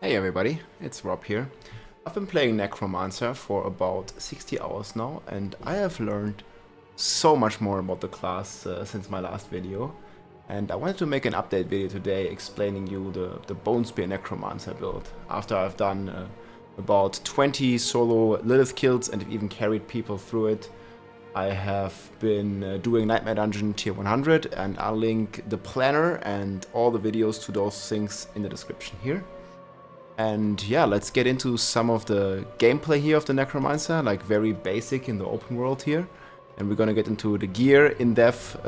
Hey everybody, it's Rob here. I've been playing Necromancer for about 60 hours now, and I have learned so much more about the class since my last video. And I wanted to make an update video today explaining you the Bone Spear Necromancer build. After I've done about 20 solo Lilith kills and even carried people through it, I have been doing Nightmare Dungeon tier 100, and I'll link the planner and all the videos to those things in the description here. And yeah, let's get into some of the gameplay here of the Necromancer, like very basic in the open world here. And we're gonna get into the gear, in-depth,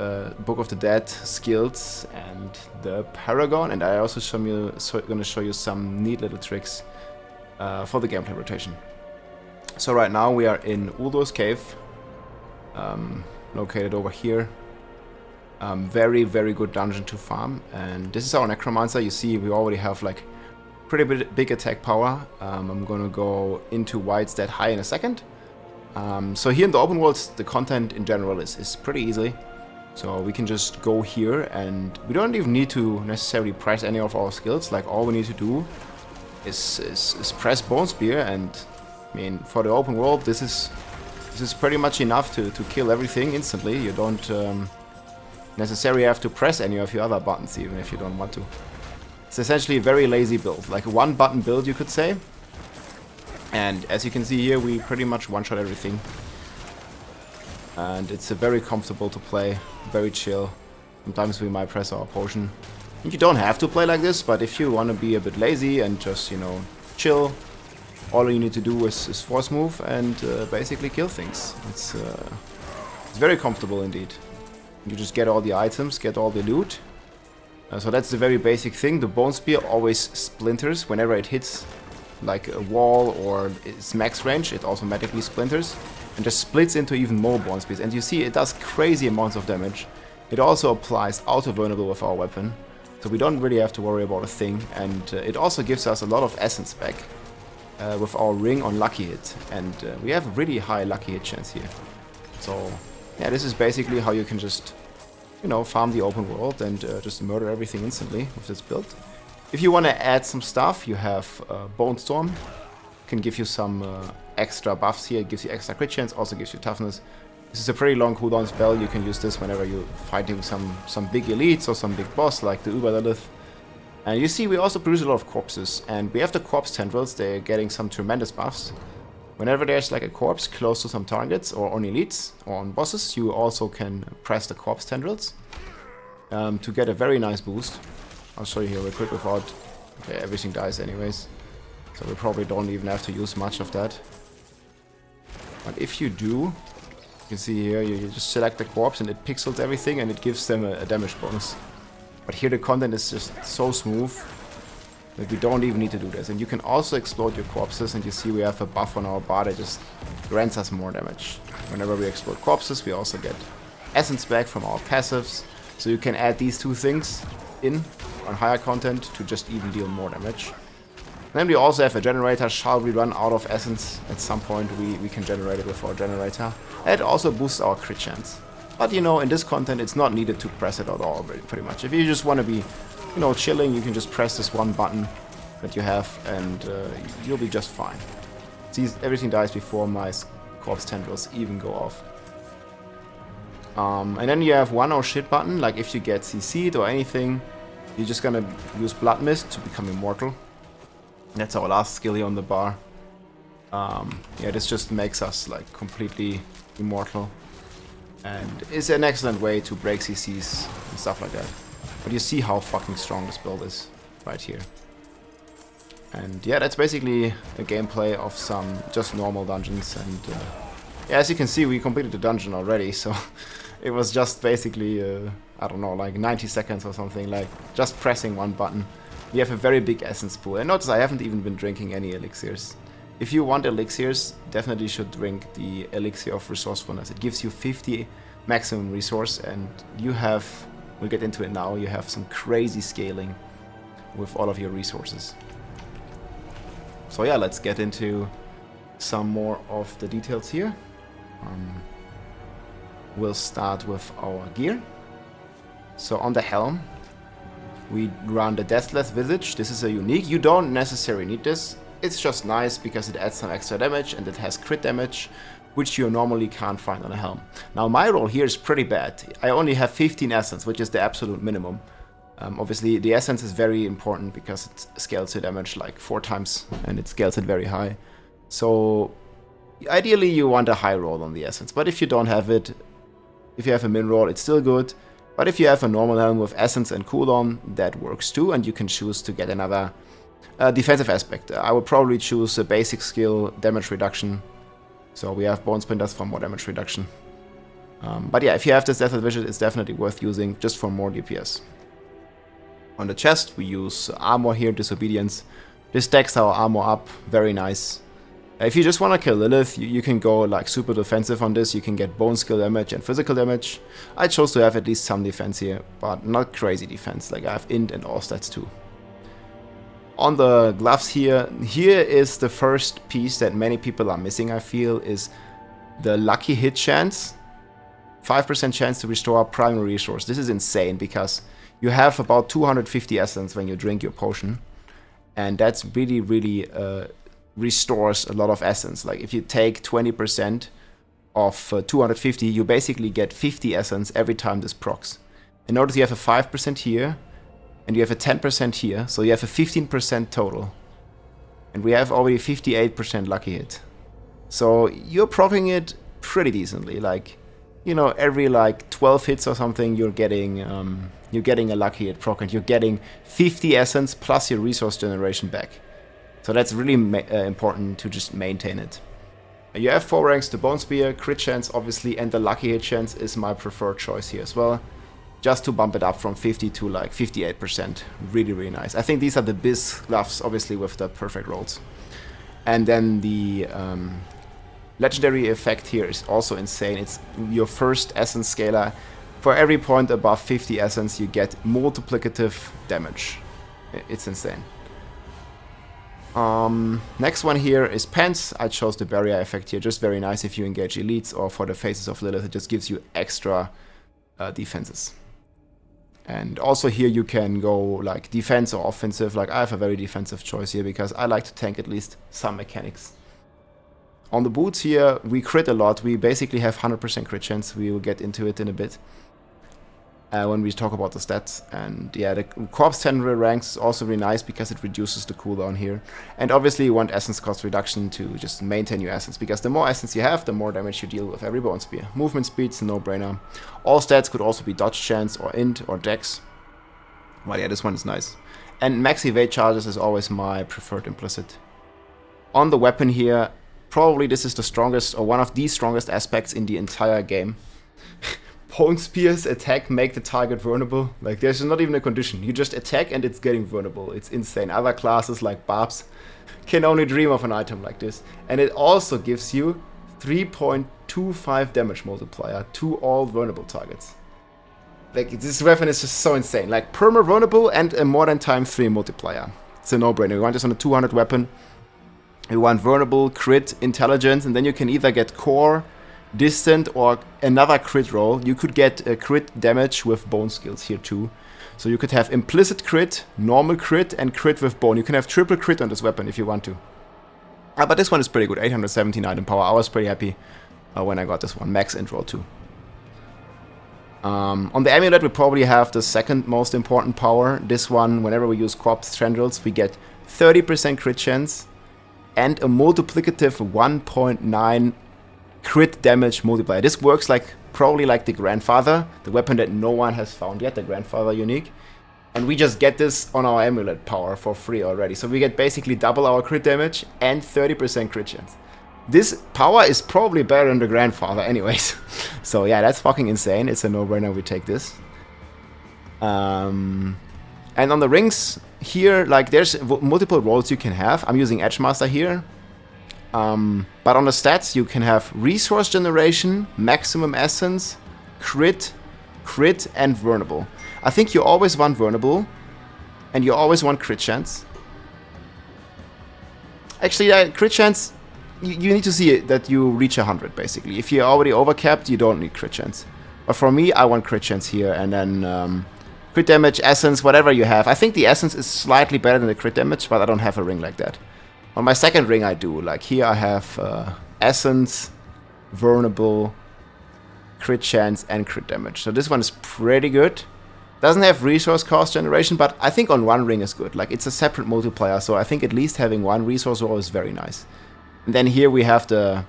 Book of the Dead, skills, and the Paragon. And I also gonna show you some neat little tricks for the gameplay rotation. So right now we are in Uldur's cave, located over here. Very, very good dungeon to farm. And this is our Necromancer. You see, we already have like pretty big attack power. I'm gonna go into why it's that high in a second. So here in the open world, the content in general is pretty easy. So we can just go here, and we don't even need to necessarily press any of our skills. Like, all we need to do is press Bone Spear, and I mean, for the open world, this is pretty much enough to kill everything instantly. You don't necessarily have to press any of your other buttons, even if you don't want to. It's essentially a very lazy build, like a one-button build, you could say. And as you can see here, we pretty much one-shot everything. And it's very comfortable to play, very chill. Sometimes we might press our potion. And you don't have to play like this, but if you want to be a bit lazy and just, you know, chill, all you need to do is force move and basically kill things. It's very comfortable indeed. You just get all the items, get all the loot. So that's the very basic thing. The Bone Spear always splinters whenever it hits like a wall or its max range. It automatically splinters and just splits into even more Bone Spears. And you see, it does crazy amounts of damage. It also applies auto-vulnerable with our weapon, so we don't really have to worry about a thing. And it also gives us a lot of essence back with our ring on lucky hit. And we have a really high lucky hit chance here. So yeah, this is basically how you can just, you know, farm the open world and just murder everything instantly with this build. If you want to add some stuff, you have Bone Storm. Can give you some extra buffs here. It gives you extra crit chance, also gives you toughness. This is a pretty long cooldown spell. You can use this whenever you're fighting some big elites or some big boss like the Uber Lilith. And you see, we also produce a lot of corpses, and we have the corpse tendrils. They're getting some tremendous buffs. Whenever there's like a corpse close to some targets or on elites or on bosses, you also can press the corpse tendrils to get a very nice boost. I'll show you here real quick without... Okay, everything dies anyways, so we probably don't even have to use much of that. But if you do, you can see here, you just select the corpse and it pixels everything and it gives them a damage bonus. But here the content is just so smooth that we don't even need to do this. And you can also explode your corpses, and you see we have a buff on our bar that just grants us more damage. Whenever we explode corpses, we also get essence back from our passives. So you can add these two things in on higher content to just even deal more damage. Then we also have a generator. Shall we run out of essence at some point, we can generate it with our generator. And it also boosts our crit chance. But you know, in this content, it's not needed to press it at all, pretty much. If you just want to be, you know, chilling, you can just press this one button that you have, and you'll be just fine. See, everything dies before my corpse tendrils even go off. And then you have one shit button, like if you get CC'd or anything, you're just gonna use Blood Mist to become immortal. That's our last skill here on the bar. Yeah, this just makes us like completely immortal, and is an excellent way to break CCs and stuff like that. But you see how fucking strong this build is right here. And yeah, that's basically a gameplay of some just normal dungeons. And yeah, as you can see, we completed the dungeon already, so it was just basically, I don't know, like 90 seconds or something, like just pressing one button. We have a very big essence pool. And notice I haven't even been drinking any elixirs. If you want elixirs, definitely should drink the elixir of resourcefulness. It gives you 50 maximum resource, and you have, we'll get into it now, you have some crazy scaling with all of your resources. So yeah, let's get into some more of the details here. We'll start with our gear. So on the helm, we run the Deathless Visage. This is a unique. You don't necessarily need this. It's just nice because it adds some extra damage and it has crit damage, which you normally can't find on a helm. Now my roll here is pretty bad. I only have 15 essence, which is the absolute minimum. Obviously the essence is very important because it scales your damage like 4 times and it scales it very high. So ideally you want a high roll on the essence, but if you don't have it, if you have a min roll, it's still good. But if you have a normal helm with essence and cooldown, that works too, and you can choose to get another defensive aspect. I would probably choose a basic skill, damage reduction. So we have Bone Splinters for more damage reduction. But yeah, if you have this Deathless Vision, it's definitely worth using just for more DPS. On the chest, we use armor here, Disobedience. This stacks our armor up, very nice. If you just want to kill Lilith, you can go like super defensive on this. You can get bone skill damage and physical damage. I chose to have at least some defense here, but not crazy defense. Like I have int and all stats too. On the gloves here is the first piece that many people are missing, I feel, is the lucky hit chance. 5% chance to restore primary resource. This is insane because you have about 250 essence when you drink your potion. And that's really restores a lot of essence. Like if you take 20% of 250, you basically get 50 essence every time this procs. And notice you have a 5% here, and you have a 10% here, so you have a 15% total. And we have already 58% lucky hit. So you're proccing it pretty decently. Like, you know, every like 12 hits or something, you're getting a lucky hit proc, and you're getting 50 essence plus your resource generation back. So that's really important to just maintain it. You have 4 ranks, the Bone Spear, crit chance obviously, and the lucky hit chance is my preferred choice here as well. Just to bump it up from 50 to like 58%. Really nice. I think these are the Biz gloves, obviously with the perfect rolls. And then the legendary effect here is also insane. It's your first essence scaler. For every point above 50 essence, you get multiplicative damage. It's insane. Next one here is Pants. I chose the barrier effect here, just very nice if you engage elites, or for the Faces of Lilith, it just gives you extra defenses. And also here you can go like defense or offensive. Like I have a very defensive choice here because I like to tank at least some mechanics. On the boots here, we crit a lot. We basically have 100% crit chance. We will get into it in a bit when we talk about the stats. And yeah, the Corpse Tendril ranks is also really nice because it reduces the cooldown here. And obviously you want essence cost reduction to just maintain your essence, because the more essence you have, the more damage you deal with every Bone Spear. Movement speed's a no-brainer. All stats could also be dodge chance or int or dex. Well, yeah, this one is nice. And max evade charges is always my preferred implicit. On the weapon here, probably this is the strongest, or one of the strongest aspects in the entire game. Bone Spear's attack make the target vulnerable. Like there's not even a condition. You just attack and it's getting vulnerable. It's insane. Other classes like Barbs can only dream of an item like this. And it also gives you 3.25 damage multiplier to all vulnerable targets. Like this weapon is just so insane. Like perma vulnerable and a more than ×3 multiplier. It's a no-brainer. You want this on a 200 weapon. You want vulnerable, crit, intelligence, and then you can either get core, distant, or another crit roll. You could get a crit damage with bone skills here too. So you could have implicit crit, normal crit, and crit with bone. You can have triple crit on this weapon if you want to. But this one is pretty good, 817 item power. I was pretty happy when I got this one. Max int roll too. On the amulet we probably have the second most important power. This one, whenever we use Corpse Tendrils, we get 30% crit chance and a multiplicative 1.9 crit damage multiplier. This works like probably like the Grandfather, the weapon that no one has found yet, the Grandfather unique. And we just get this on our amulet power for free already. So we get basically double our crit damage and 30% crit chance. This power is probably better than the Grandfather anyways. So yeah, that's fucking insane. It's a no-brainer, we take this. And on the rings here, like there's multiple roles you can have. I'm using Edgemaster here. But on the stats you can have resource generation, maximum essence, crit, and vulnerable. I think you always want vulnerable and you always want crit chance. Actually, crit chance, you need to see it, that you reach 100 basically. If you're already overcapped, you don't need crit chance. But for me, I want crit chance here, and then Crit damage, essence, whatever you have. I think the essence is slightly better than the crit damage, but I don't have a ring like that. On my second ring I do. Like here I have essence, vulnerable, crit chance, and crit damage. So this one is pretty good. Doesn't have resource cost generation, but I think on one ring is good. Like it's a separate multiplier, so I think at least having one resource roll is very nice. And then here we have the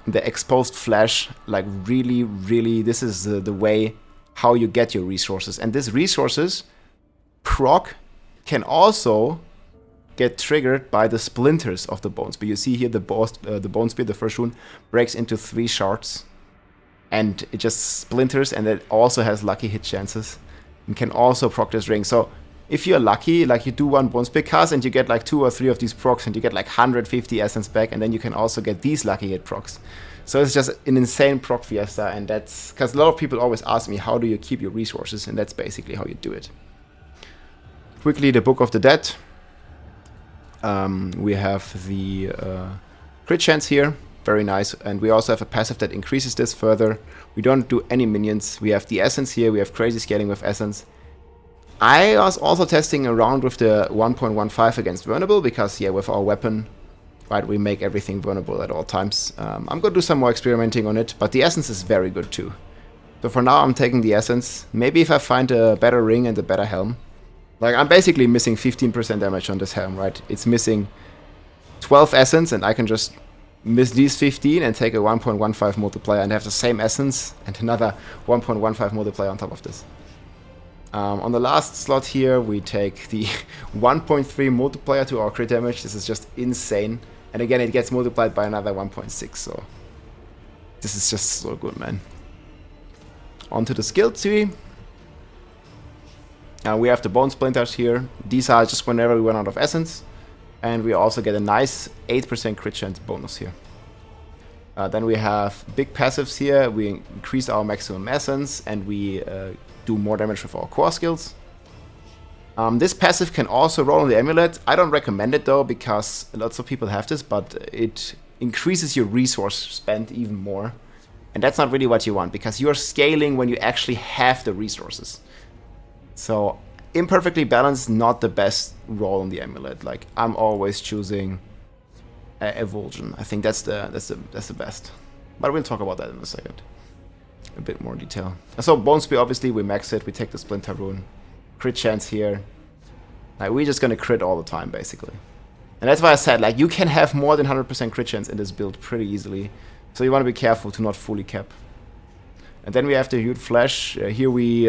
exposed flash. Like really, this is the way how you get your resources. And these resources proc can also get triggered by the splinters of the bone spear. You see here the bone spear, the first rune, breaks into 3 shards. And it just splinters, and it also has lucky hit chances. And can also proc this ring. So if you're lucky, like you do one bone spear cast and you get like 2 or 3 of these procs, and you get like 150 essence back, and then you can also get these lucky hit procs. So it's just an insane proc fiesta, and that's because a lot of people always ask me, how do you keep your resources? And that's basically how you do it. Quickly, the Book of the Dead. We have the crit chance here, very nice, and we also have a passive that increases this further. We don't do any minions. We have the essence here, we have crazy scaling with essence. I was also testing around with the 1.15 against vulnerable, because yeah, with our weapon, right, we make everything vulnerable at all times. I'm gonna do some more experimenting on it, but the essence is very good too. So for now I'm taking the essence. Maybe if I find a better ring and a better helm. Like I'm basically missing 15% damage on this helm, right? It's missing 12 essence, and I can just miss these 15 and take a 1.15 multiplier and have the same essence and another 1.15 multiplier on top of this. On the last slot here we take the 1.3 multiplier to our crit damage. This is just insane. And again it gets multiplied by another 1.6, so this is just so good, man. Onto the skill tree. We have the bone splinters here. These are just whenever we run out of essence. And we also get a nice 8% crit chance bonus here. Then we have big passives here. We increase our maximum essence, and we do more damage with our core skills. This passive can also roll on the amulet. I don't recommend it though, because lots of people have this, but it increases your resource spent even more. And that's not really what you want, because you're scaling when you actually have the resources. So imperfectly balanced, not the best roll on the amulet. Like I'm always choosing Evulsion. I think that's the best. But we'll talk about that in a second. A bit more detail. So Bone Spear, obviously we max it. We take the Splinter Rune. Crit chance here. Like we're just gonna crit all the time basically. And that's why I said like you can have more than 100% crit chance in this build pretty easily. So you want to be careful to not fully cap. And then we have the Hued Flesh. Here we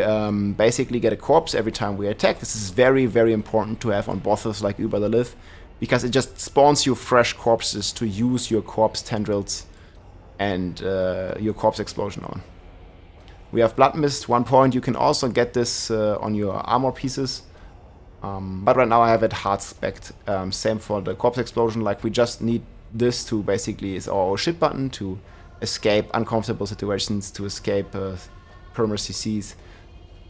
basically get a corpse every time we attack. This is very, very important to have on bosses like Uber Lilith, because it just spawns you fresh corpses to use your corpse tendrils and your corpse explosion on. We have Blood Mist, 1 point. You can also get this on your armor pieces. But right now I have it hard spec'd. Same for the corpse explosion. Like we just need this to basically is our shit button to escape uncomfortable situations, to escape perma CCs,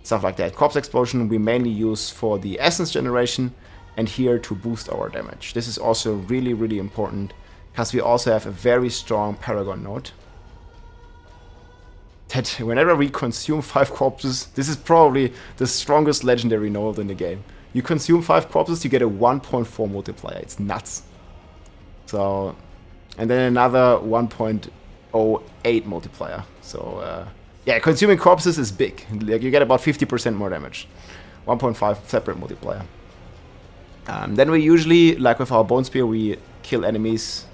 stuff like that. Corpse explosion we mainly use for the essence generation, and here to boost our damage. This is also really, really important, because we also have a very strong Paragon node. That whenever we consume 5 corpses, this is probably the strongest legendary node in the game. You consume 5 corpses, you get a 1.4 multiplier. It's nuts. So, and then another 1.08 multiplier. So, yeah, consuming corpses is big. Like you get about 50% more damage. 1.5 separate multiplier. Then we usually, like with our Bone Spear, we kill enemies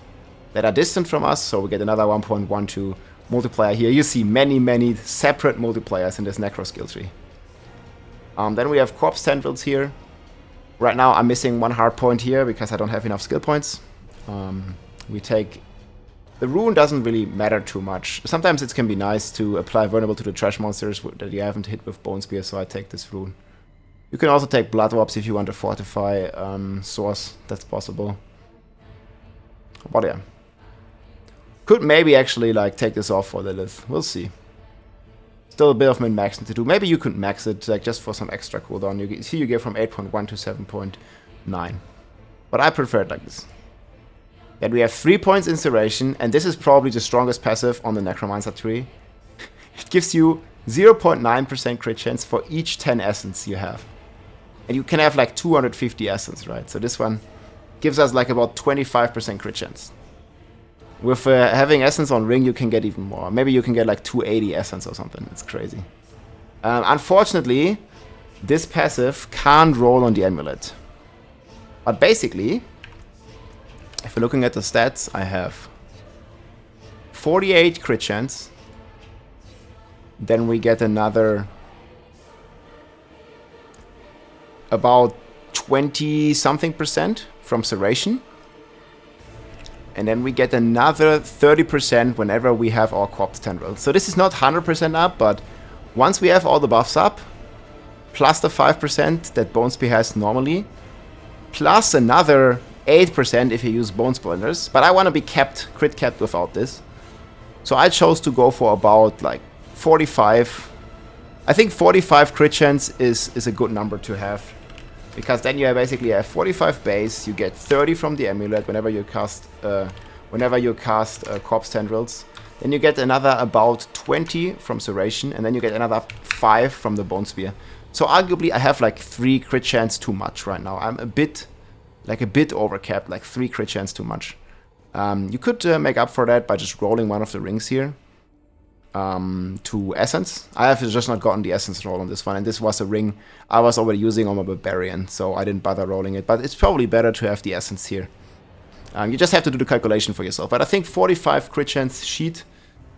that are distant from us. So we get another 1.12 multiplier here. You see many, many separate multipliers in this Necro skill tree. Then we have Corpse Tendrils here. Right now I'm missing 1 hard point here because I don't have enough skill points. We take... The rune doesn't really matter too much. Sometimes it can be nice to apply vulnerable to the trash monsters that you haven't hit with Bone Spear, so I take this rune. You can also take Blood Orbs if you want to fortify source. That's possible. But yeah. Could maybe actually like take this off for Lilith. We'll see. Still a bit of min-maxing to do. Maybe you could max it like just for some extra cooldown. You see you get from 8.1 to 7.9. But I prefer it like this. Then we have 3 points Incineration, and this is probably the strongest passive on the Necromancer tree. It gives you 0.9% crit chance for each 10 essence you have. And you can have like 250 essence, right? So this one gives us like about 25% crit chance. With having essence on ring, you can get even more. Maybe you can get like 280 essence or something. It's crazy. Unfortunately, this passive can't roll on the amulet. But basically, if you're looking at the stats, I have 48 crit chance. Then we get another about 20 something percent from Serration. And then we get another 30% whenever we have our corpse tendrils. So this is not 100% up, but once we have all the buffs up, plus the 5% that Bone Spear has normally, plus another 8% if you use Bone Splinters. But I want to be crit capped without this. So I chose to go for about like 45. I think 45 crit chance is a good number to have. Because then you basically have 45 base, you get 30 from the amulet whenever you cast corpse tendrils. Then you get another about 20 from Serration, and then you get another 5 from the Bone Spear. So arguably I have like 3 crit chance too much right now. I'm a bit overcapped, like 3 crit chance too much. You could make up for that by just rolling one of the rings here. To Essence. I have just not gotten the Essence roll on this one, and this was a ring I was already using on my Barbarian, so I didn't bother rolling it, but it's probably better to have the Essence here. You just have to do the calculation for yourself, but I think 45 crit chance sheet,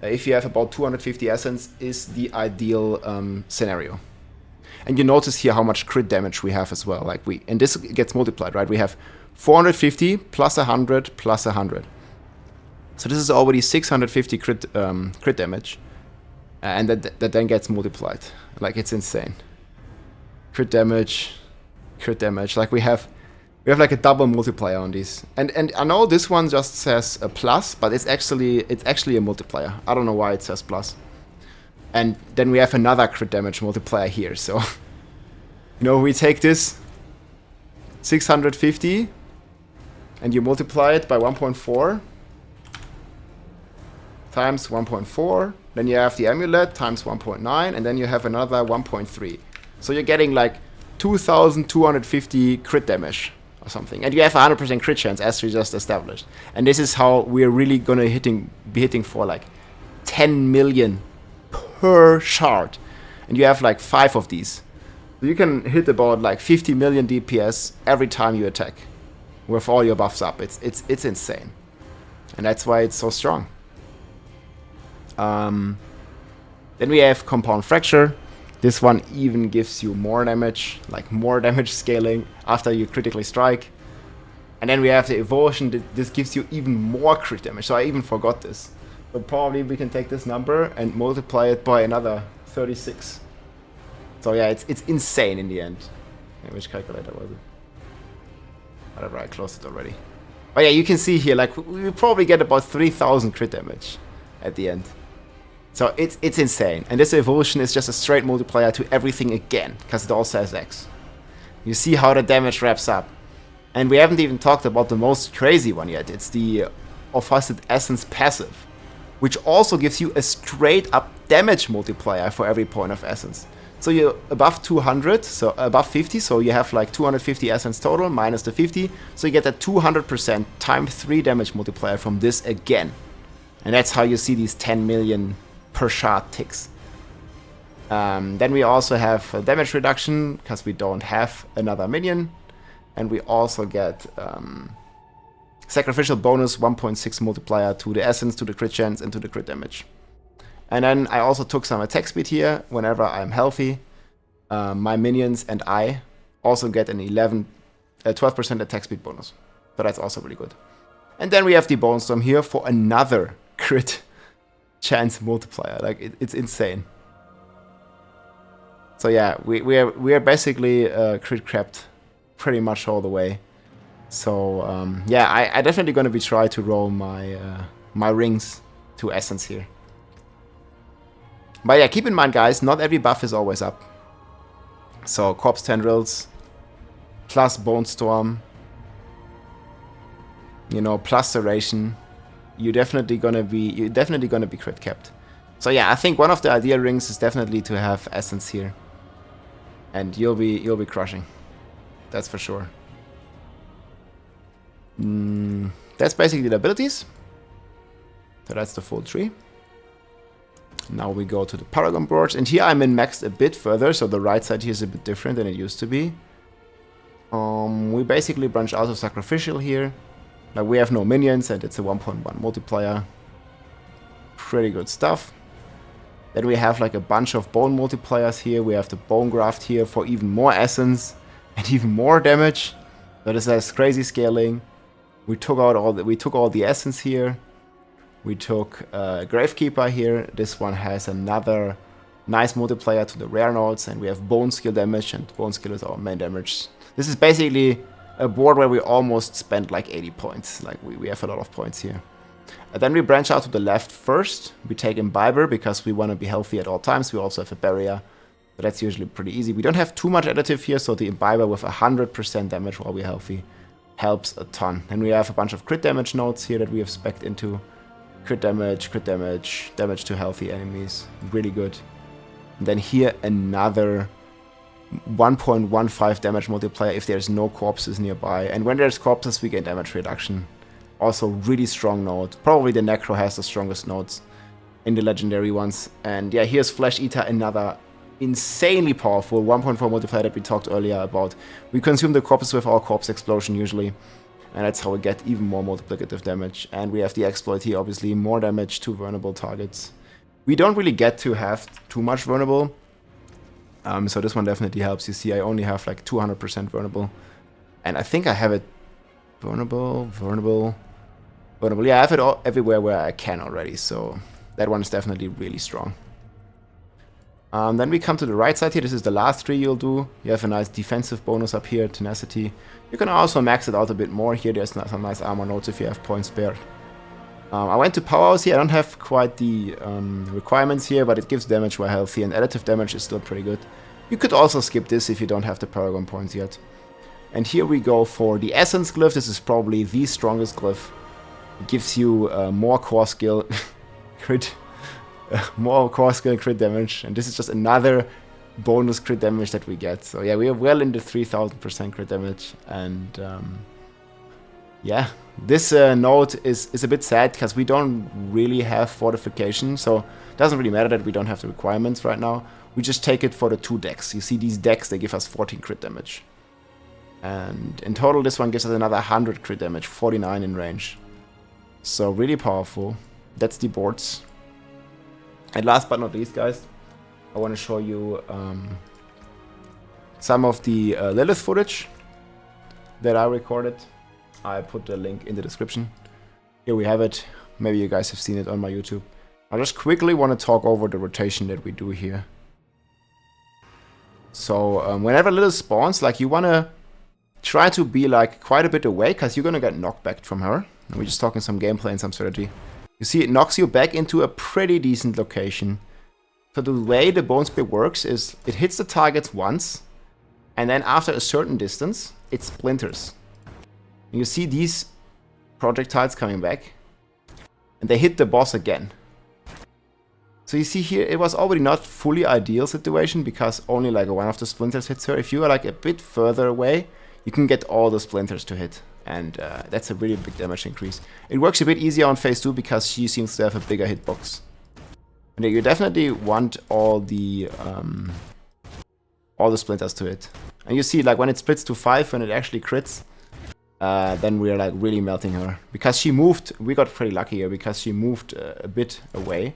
if you have about 250 Essence, is the ideal scenario. And you notice here how much crit damage we have as well, and this gets multiplied, right? We have 450 plus 100 plus 100. So this is already 650 crit damage. And that then gets multiplied. Like, it's insane. Crit damage. Like, we have like a double multiplier on these. And I know this one just says a plus, but it's actually a multiplier. I don't know why it says plus. And then we have another crit damage multiplier here. So, we take this 650 and you multiply it by 1.4 times 1.4. Then you have the amulet times 1.9, and then you have another 1.3. So you're getting like 2,250 crit damage or something. And you have 100% crit chance, as we just established. And this is how we're really gonna be hitting for like 10 million per shard. And you have like 5 of these. So you can hit about like 50 million DPS every time you attack with all your buffs up. It's insane. And that's why it's so strong. Then we have Compound Fracture. This one even gives you more damage, like more damage scaling after you critically strike. And then we have the Evolution. This gives you even more crit damage, so I even forgot this. So probably we can take this number and multiply it by another 36. So yeah, it's insane in the end. Yeah, which calculator was it? Whatever, I closed it already. But yeah, you can see here, like, we probably get about 3,000 crit damage at the end. So it's insane. And this evolution is just a straight multiplier to everything again, because it all says X. You see how the damage wraps up. And we haven't even talked about the most crazy one yet. It's the Offusted Essence passive, which also gives you a straight up damage multiplier for every point of essence. So you're above 200, so above 50, so you have like 250 essence total minus the 50, so you get a 200% times 3 damage multiplier from this again. And that's how you see these 10 million per shard ticks. Then we also have damage reduction, because we don't have another minion. And we also get sacrificial bonus 1.6 multiplier to the essence, to the crit chance, and to the crit damage. And then I also took some attack speed here whenever I'm healthy. My minions and I also get an 12% attack speed bonus. So that's also really good. And then we have the Bone Storm here for another crit chance multiplier. Like, it's insane. So yeah, we are basically crit capped pretty much all the way. So yeah, I definitely gonna be try to roll my my rings to essence here. But yeah, keep in mind, guys, not every buff is always up. So Corpse Tendrils plus Bone Storm, you know, plus Serration, you're definitely gonna be crit capped. So yeah, I think one of the ideal rings is definitely to have Essence here. And you'll be crushing. That's for sure. That's basically the abilities. So that's the full tree. Now we go to the Paragon Boards. And here I'm min-maxed a bit further, so the right side here is a bit different than it used to be. We basically branch out of Sacrificial here. Like we have no minions and it's a 1.1 multiplier. Pretty good stuff. Then we have like a bunch of bone multipliers here. We have the bone graft here for even more essence and even more damage. So this has crazy scaling. We took all the essence here. We took Gravekeeper here. This one has another nice multiplier to the rare nodes, and we have bone skill damage, and bone skill is our main damage. This is basically a board where we almost spent like 80 points. Like we have a lot of points here. And then we branch out to the left first. We take Imbiber because we want to be healthy at all times. We also have a barrier, but that's usually pretty easy. We don't have too much additive here, so the Imbiber with 100% damage while we're healthy helps a ton. And we have a bunch of crit damage nodes here that we have spec'd into. Crit damage, damage to healthy enemies. Really good. And then here another 1.15 damage multiplier if there's no corpses nearby. And when there's corpses, we gain damage reduction. Also really strong node. Probably the Necro has the strongest nodes in the legendary ones. And yeah, here's Flesh Eater, another insanely powerful 1.4 multiplier that we talked earlier about. We consume the corpses with our corpse explosion usually. And that's how we get even more multiplicative damage. And we have the exploit here, obviously, more damage to vulnerable targets. We don't really get to have too much vulnerable. So this one definitely helps. You see, I only have like 200% vulnerable. And I think I have it vulnerable. Yeah, I have it all everywhere where I can already. So that one is definitely really strong. Then we come to the right side here. This is the last tree you'll do. You have a nice defensive bonus up here, tenacity. You can also max it out a bit more. Here there's some nice armor nodes if you have points spared. I went to Powerhouse here. I don't have quite the requirements here, but it gives damage while healthy, and additive damage is still pretty good. You could also skip this if you don't have the Paragon points yet. And here we go for the Essence Glyph. This is probably the strongest glyph. It gives you more core skill crit. More core skill crit damage, and this is just another bonus crit damage that we get. So yeah, we are well into 3000% crit damage, and yeah, this node is a bit sad because we don't really have fortification, so it doesn't really matter that we don't have the requirements right now. We just take it for the 2 decks. You see these decks, they give us 14 crit damage, and in total this one gives us another 100 crit damage, 49 in range. So really powerful. That's the boards. And last but not least, guys, I want to show you some of the Lilith footage that I recorded. I put the link in the description. Here we have it. Maybe you guys have seen it on my YouTube. I just quickly want to talk over the rotation that we do here. So whenever Lilith spawns, like you want to try to be like quite a bit away because you're going to get knocked back from her. And we're just talking some gameplay and some strategy. You see, it knocks you back into a pretty decent location. So the way the Bone Spear works is it hits the targets once, and then after a certain distance, it splinters. And you see these projectiles coming back, and they hit the boss again. So you see here, it was already not fully ideal situation because only like one of the splinters hits her. If you are like a bit further away, you can get all the splinters to hit. And that's a really big damage increase. It works a bit easier on phase 2 because she seems to have a bigger hitbox. And you definitely want all the splinters to hit. And you see, like when it splits to 5, when it actually crits, then we're like really melting her. Because she moved, we got pretty lucky here because she moved a bit away.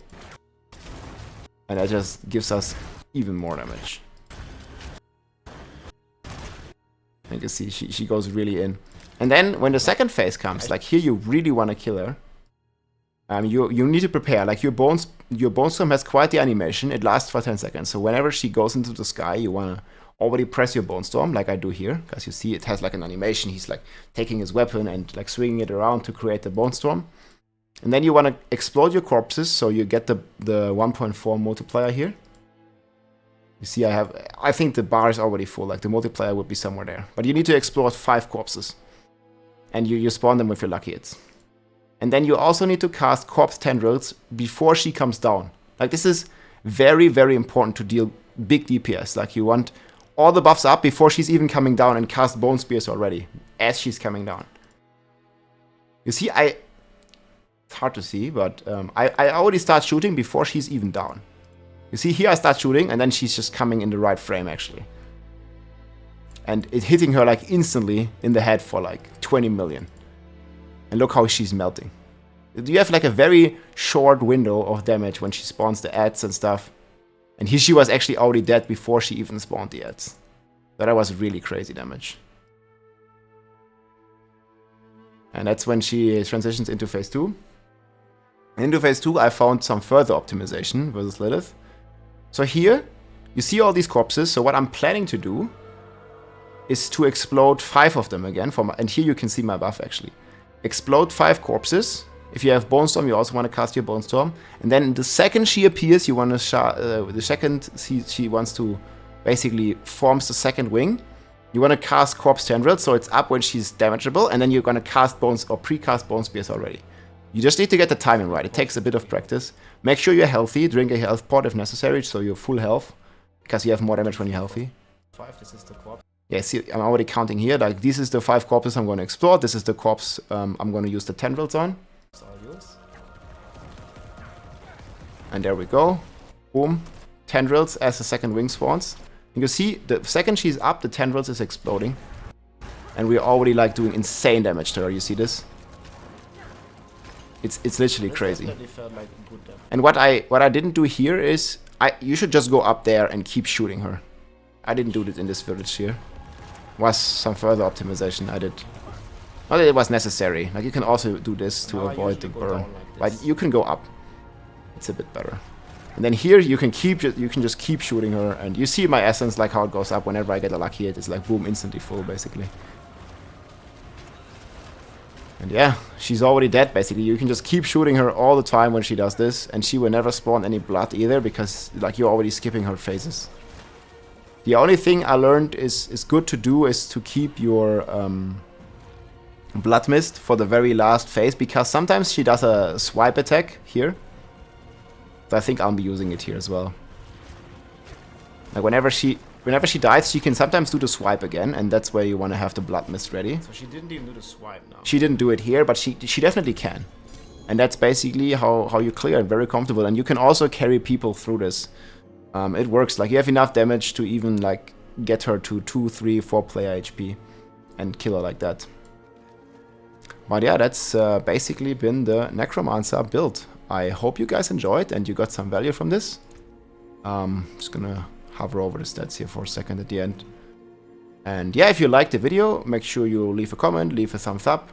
And that just gives us even more damage. And you can see she goes really in. And then when the second phase comes, like here you really want to kill her. You need to prepare. Like your bone storm has quite the animation. It lasts for 10 seconds. So whenever she goes into the sky, you want to already press your bone storm, like I do here, because you see it has like an animation. He's like taking his weapon and like swinging it around to create the bone storm. And then you want to explode your corpses, so you get the 1.4 multiplier here. You see, I think the bar is already full. Like the multiplier would be somewhere there, but you need to explode 5 corpses. And you spawn them with your lucky hits. And then you also need to cast Corpse Tendrils before she comes down. Like, this is very, very important to deal big DPS. Like, you want all the buffs up before she's even coming down and cast Bone Spears already, as she's coming down. You see, it's hard to see, but I already start shooting before she's even down. You see, here I start shooting, and then she's just coming in the right frame, actually. And it hitting her, like, instantly in the head for, like, 20 million. And look how she's melting. You have, like, a very short window of damage when she spawns the ads and stuff. And here she was actually already dead before she even spawned the ads. So that was really crazy damage. And that's when she transitions into phase 2. Into phase 2, I found some further optimization versus Lilith. So here, you see all these corpses. So what I'm planning to do is to explode 5 of them again. And here you can see my buff, actually. Explode 5 corpses. If you have Bone Storm, you also want to cast your Bone Storm. And then the second she appears, you want to the second she wants to basically forms the second wing. You want to cast Corpse Tendrils, so it's up when she's damageable, and then you're going to cast Bones or pre-cast Bone Spears already. You just need to get the timing right. It takes a bit of practice. Make sure you're healthy. Drink a health pot if necessary, so you're full health, because you have more damage when you're healthy. 5, this is the corpse. Yeah, see, I'm already counting here. Like, this is the 5 corpses I'm going to explore. This is the corpse I'm going to use the tendrils on. And there we go. Boom. Tendrils as the second wing spawns. You can see, the second she's up, the tendrils is exploding. And we're already, like, doing insane damage to her. You see this? It's literally crazy. And what I didn't do here is, you should just go up there and keep shooting her. I didn't do it in this village here. Was some further optimization I did. Not that it was necessary. Like, you can also do this to avoid the burn. But you can go up. It's a bit better. And then here you can just keep shooting her, and you see my essence, like how it goes up whenever I get a lucky hit. It's like boom, instantly full, basically. And yeah, she's already dead, basically. You can just keep shooting her all the time when she does this, and she will never spawn any blood either, because like you're already skipping her phases. The only thing I learned is good to do is to keep your Blood Mist for the very last phase, because sometimes she does a swipe attack here. So I think I'll be using it here as well. Like whenever she dies, she can sometimes do the swipe again, and that's where you want to have the Blood Mist ready. So she didn't even do the swipe now. She didn't do it here, but she definitely can. And that's basically how you clear it, very comfortable. And you can also carry people through this. It works, like you have enough damage to even like get her to 2, 3, 4 player HP and kill her like that. But yeah, that's basically been the Necromancer build. I hope you guys enjoyed and you got some value from this. Just gonna hover over the stats here for a second at the end. And yeah, if you liked the video, make sure you leave a comment, leave a thumbs up.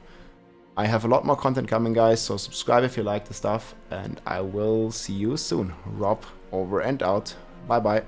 I have a lot more content coming, guys, so subscribe if you like the stuff, and I will see you soon. Rob over and out. Bye bye.